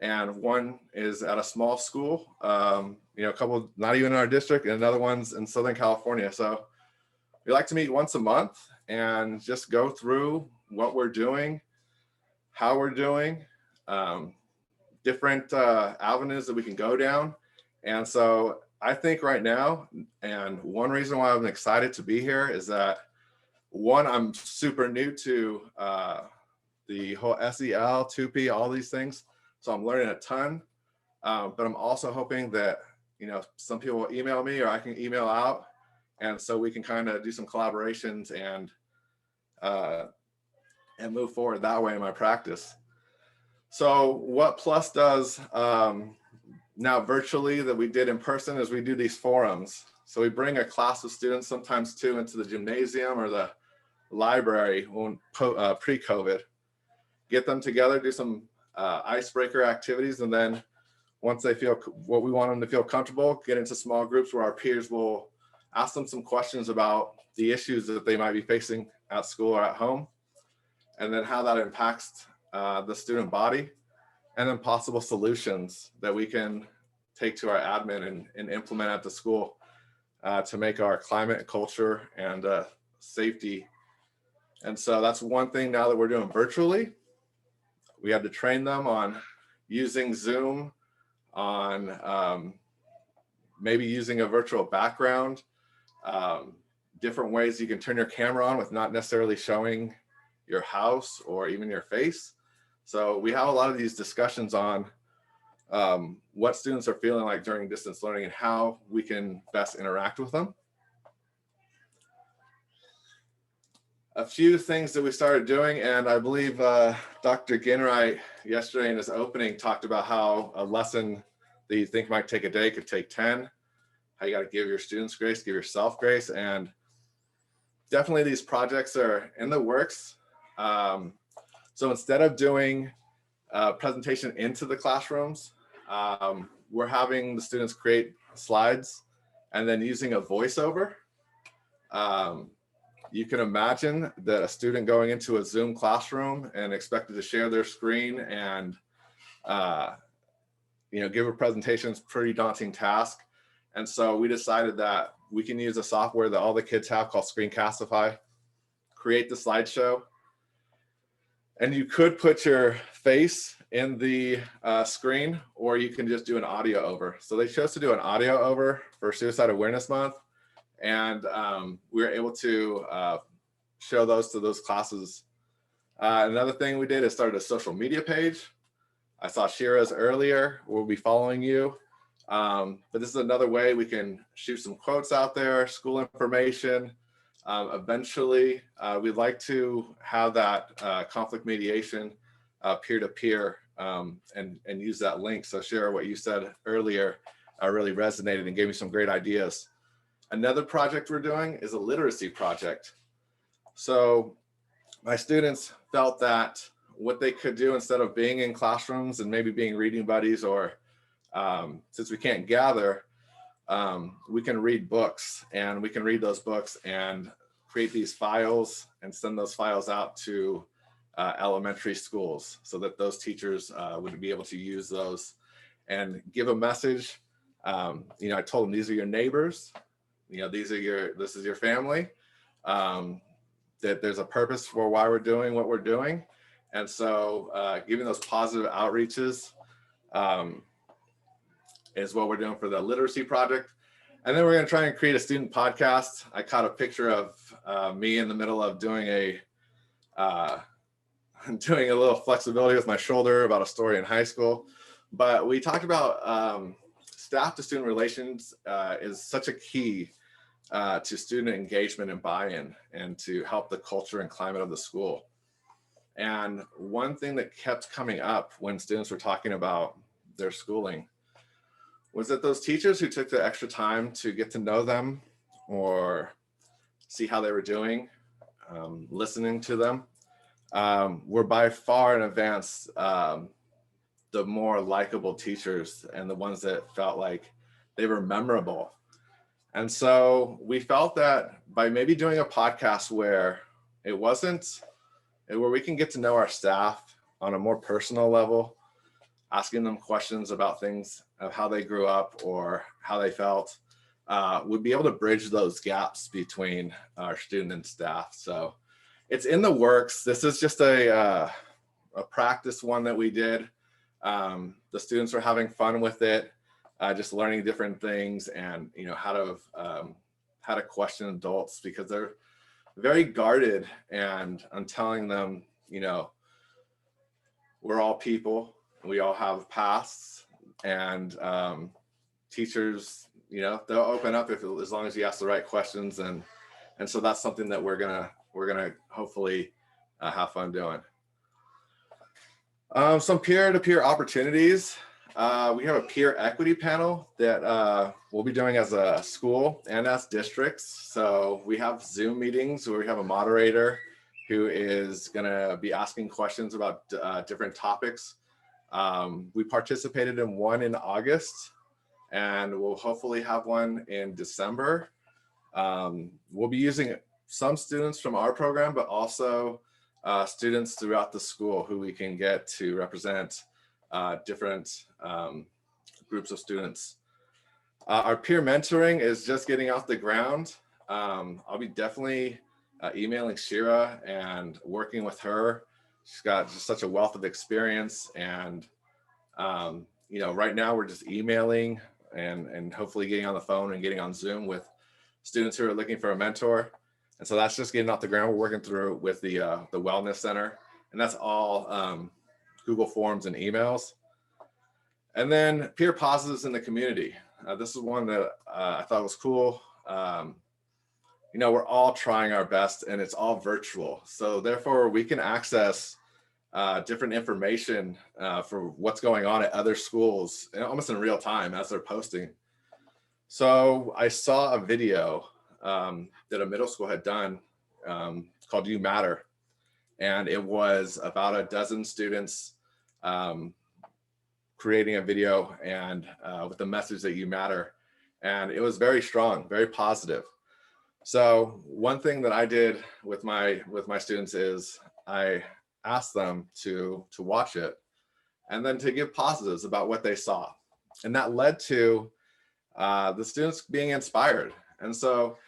And one is at a small school, you know, a couple, not even in our district, and another one's in Southern California. So we like to meet once a month and just go through what we're doing, how we're doing, different avenues that we can go down. And so I think right now, and one reason why I'm excited to be here is that, one, I'm super new to the whole SEL, TUPE, all these things. So I'm learning a ton, but I'm also hoping that, some people will email me or I can email out. And so we can kind of do some collaborations and move forward that way in my practice. So what Plus does now virtually that we did in person is we do these forums. So we bring a class of students, sometimes two, into the gymnasium or the library pre-COVID, get them together, do some icebreaker activities, and then once they feel what we want them to feel comfortable, get into small groups where our peers will ask them some questions about the issues that they might be facing at school or at home, and then how that impacts the student body, and then possible solutions that we can take to our admin and implement at the school to make our climate, culture, and safety. And so that's one thing now that we're doing virtually. We had to train them on using Zoom, on maybe using a virtual background, different ways you can turn your camera on with not necessarily showing your house or even your face. So we have a lot of these discussions on what students are feeling like during distance learning and how we can best interact with them. A few things that we started doing, and I believe Dr. Ginwright yesterday in his opening talked about how a lesson that you think might take a day could take 10, how you got to give your students grace, give yourself grace, and definitely these projects are in the works. So instead of doing a presentation into the classrooms, we're having the students create slides and then using a voiceover. You can imagine that a student going into a Zoom classroom and expected to share their screen and give a presentation is a pretty daunting task. And so we decided that we can use a software that all the kids have called Screencastify, create the slideshow, and you could put your face in the screen, or you can just do an audio over. So they chose to do an audio over for Suicide Awareness Month. And we were able to show those to those classes. Another thing we did is started a social media page. I saw Shira's earlier. We'll be following you. But this is another way we can shoot some quotes out there, school information. Eventually, we'd like to have that conflict mediation peer-to-peer and use that link. So Shira, what you said earlier really resonated and gave me some great ideas. Another project we're doing is a literacy project. So my students felt that what they could do instead of being in classrooms and maybe being reading buddies, or since we can't gather, we can read books, and we can read those books and create these files and send those files out to elementary schools so that those teachers would be able to use those and give a message. I told them, these are your neighbors. This is your family, that there's a purpose for why we're doing what we're doing. And so giving those positive outreaches is what we're doing for the literacy project. And then we're going to try and create a student podcast. I caught a picture of me in the middle of doing a little flexibility with my shoulder about a story in high school. But we talked about staff to student relations is such a key to student engagement and buy-in, and to help the culture and climate of the school. And one thing that kept coming up when students were talking about their schooling was that those teachers who took the extra time to get to know them or see how they were doing, listening to them, were by far in advance the more likable teachers and the ones that felt like they were memorable. And so we felt that by maybe doing a podcast where where we can get to know our staff on a more personal level, asking them questions about things of how they grew up or how they felt, would be able to bridge those gaps between our student and staff. So it's in the works. This is just a practice one that we did. The students are having fun with it, just learning different things, and how to question adults, because they're very guarded, and I'm telling them, we're all people, we all have pasts, and teachers, they'll open up as long as you ask the right questions, and so that's something that we're gonna hopefully have fun doing. Some peer-to-peer opportunities. We have a peer equity panel that we'll be doing as a school and as districts. So we have Zoom meetings where we have a moderator who is going to be asking questions about different topics. We participated in one in August, and we'll hopefully have one in December. We'll be using some students from our program, but also students throughout the school who we can get to represent different groups of students. Our peer mentoring is just getting off the ground. I'll be definitely emailing Shira and working with her. She's got just such a wealth of experience, and right now we're just emailing and hopefully getting on the phone and getting on Zoom with students who are looking for a mentor. And so that's just getting off the ground. We're working through with the Wellness Center, and that's all Google Forms and emails. And then peer positives in the community. This is one that I thought was cool. We're all trying our best, and it's all virtual. So therefore we can access different information for what's going on at other schools almost in real time as they're posting. So I saw a video that a middle school had done called You Matter. And it was about a dozen students creating a video and with the message that you matter. And it was very strong, very positive. So one thing that I did with my students is I asked them to watch it and then to give positives about what they saw. And that led to the students being inspired. And so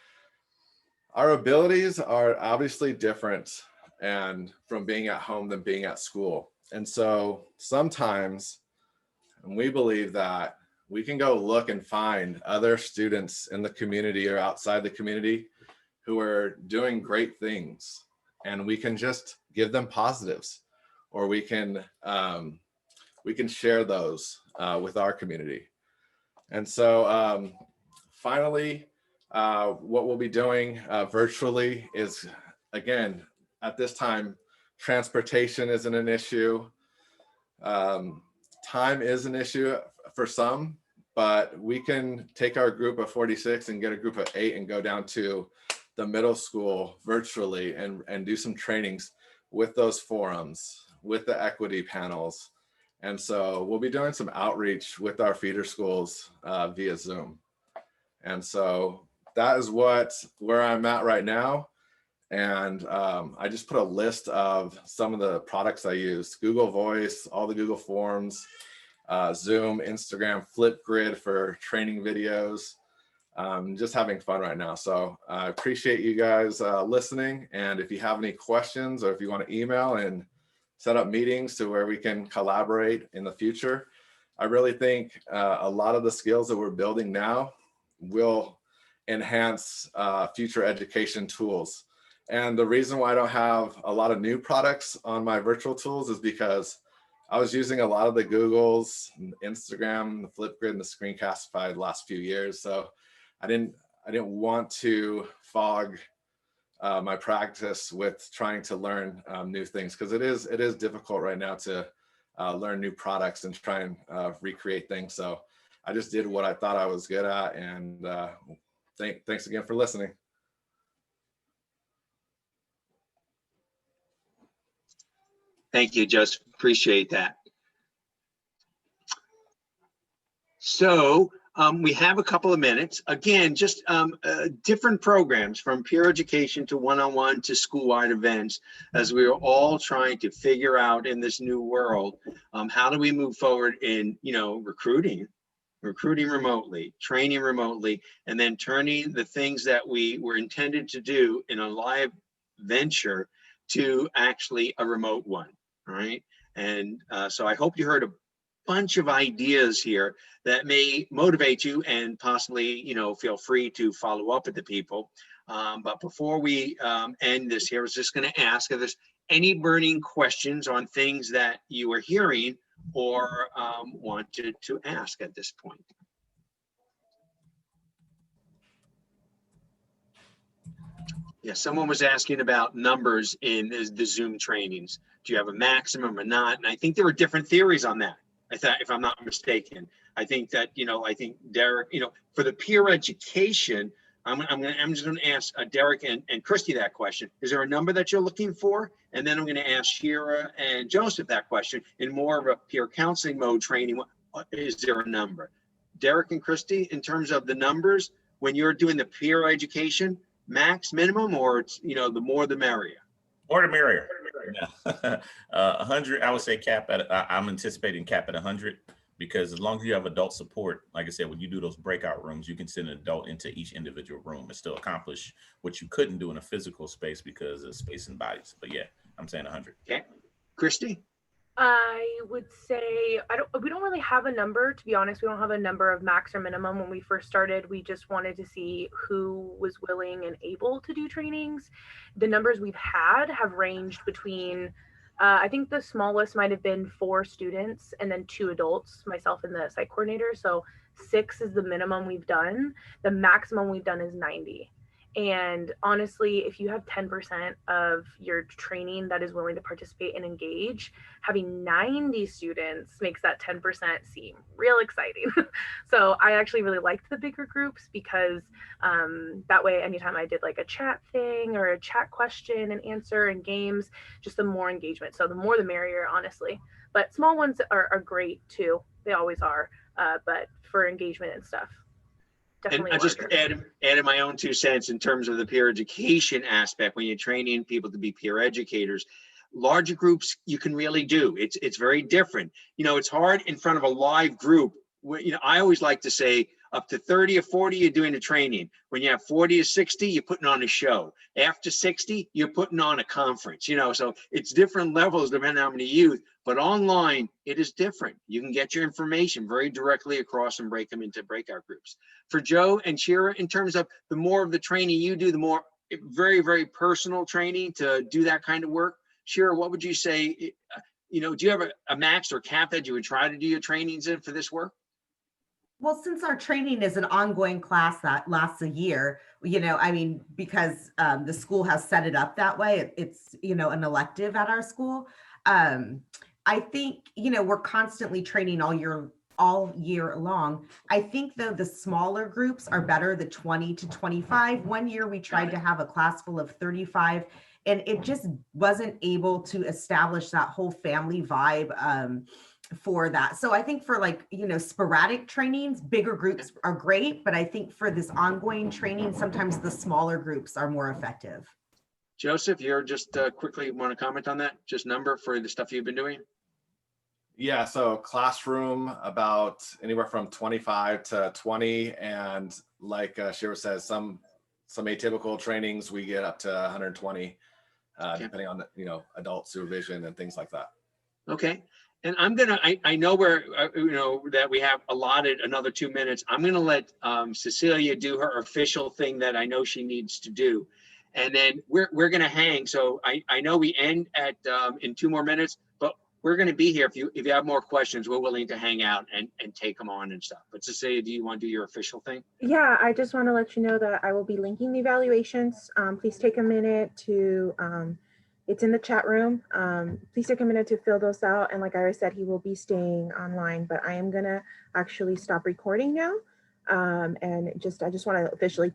our abilities are obviously different and from being at home than being at school. And so sometimes we believe that we can go look and find other students in the community or outside the community who are doing great things, and we can just give them positives, or we can share those with our community. And so finally, what we'll be doing virtually is, again, at this time, transportation isn't an issue. Time is an issue for some, but we can take our group of 46 and get a group of 8 and go down to the middle school virtually and do some trainings with those forums, with the equity panels. And so we'll be doing some outreach with our feeder schools via Zoom. And so that is where I'm at right now. And I just put a list of some of the products I use: Google Voice, all the Google Forms, Zoom, Instagram, Flipgrid for training videos. Just having fun right now. So I appreciate you guys listening. And if you have any questions, or if you want to email and set up meetings to where we can collaborate in the future, I really think a lot of the skills that we're building now will enhance future education tools. And the reason why I don't have a lot of new products on my virtual tools is because I was using a lot of the Googles, Instagram, the Flipgrid, and the Screencastify the last few years. So I didn't want to fog my practice with trying to learn new things, because it is difficult right now to learn new products and try and recreate things. So I just did what I thought I was good at, and thanks again for listening. Thank you, Joseph. Appreciate that. So we have a couple of minutes. Again, just different programs, from peer education to one-on-one to school-wide events, as we are all trying to figure out in this new world, how do we move forward in, recruiting recruiting remotely, training remotely, and then turning the things that we were intended to do in a live venture to actually a remote one, all right? And so I hope you heard a bunch of ideas here that may motivate you, and possibly, you know, feel free to follow up with the people. But before we end this here, I was just going to ask if there's any burning questions on things that you are hearing or wanted to ask at this point. Yeah, someone was asking about numbers in the Zoom trainings. Do you have a maximum or not? And I think there were different theories on that. I thought, if I'm not mistaken, I think that, you know, I think Derek, you know, for the peer education, I'm just going to ask Derek and Christy that question. Is there a number that you're looking for? And then I'm going to ask Shira and Joseph that question. In more of a peer counseling mode training, is there a number? Derek and Christy, in terms of the numbers, when you're doing the peer education, max, minimum, or it's, you know, the more the merrier? Or the merrier. Yeah. 100, I would say cap at, I'm anticipating cap at 100, because as long as you have adult support, like I said, when you do those breakout rooms, you can send an adult into each individual room and still accomplish what you couldn't do in a physical space because of space and bodies. But yeah, I'm saying 100. Okay. Christy? I would say we don't really have a number, to be honest. We don't have a number of max or minimum. When we first started, we just wanted to see who was willing and able to do trainings. The numbers we've had have ranged between I think the smallest might have been 4 students and then 2 adults, myself and the site coordinator. So 6 is the minimum we've done. The maximum we've done is 90. And honestly, if you have 10% of your training that is willing to participate and engage, having 90 students makes that 10% seem real exciting. So I actually really liked the bigger groups, because that way, anytime I did like a chat thing or a chat question and answer and games, just the more engagement. So the more the merrier, honestly. But small ones are great too. They always are. But for engagement and stuff. And I just added my own 2 cents in terms of the peer education aspect. When you're training people to be peer educators, larger groups you can really do. It's very different. You know, it's hard in front of a live group. You know, I always like to say up to 30 or 40, you're doing a training. When you have 40 or 60, you're putting on a show. After 60, you're putting on a conference. You know, so it's different levels depending on how many youth. But online, it is different. You can get your information very directly across and break them into breakout groups. For Joe and Shira, in terms of the more of the training you do, the more very, very personal training to do that kind of work. Shira, what would you say? You know, do you have a max or cap that you would try to do your trainings in for this work? Well, since our training is an ongoing class that lasts a year, you know, I mean, because the school has set it up that way, it's, you know, an elective at our school. I think, you know, we're constantly training all year long. I think though the smaller groups are better, the 20 to 25. One year we tried to have a class full of 35, and it just wasn't able to establish that whole family vibe for that. So I think for, like, you know, sporadic trainings, bigger groups are great, but I think for this ongoing training, sometimes the smaller groups are more effective. Joseph, you're just quickly want to comment on that? Just number for the stuff you've been doing? Yeah, so classroom about anywhere from 25 to 20. And like Shira says, some atypical trainings, we get up to 120, depending on, you know, adult supervision and things like that. Okay. And I know you know, that we have allotted another 2 minutes. I'm going to let Cecilia do her official thing that I know she needs to do. And then we're going to hang. So I know we end at in 2 more minutes, but we're going to be here. If you have more questions, we're willing to hang out and take them on and stuff. But Cecilia, do you want to do your official thing? Yeah, I just want to let you know that I will be linking the evaluations. Please take a minute to, it's in the chat room. Please take a minute to fill those out. And like Ira said, he will be staying online, but I am going to actually stop recording now. And I just want to officially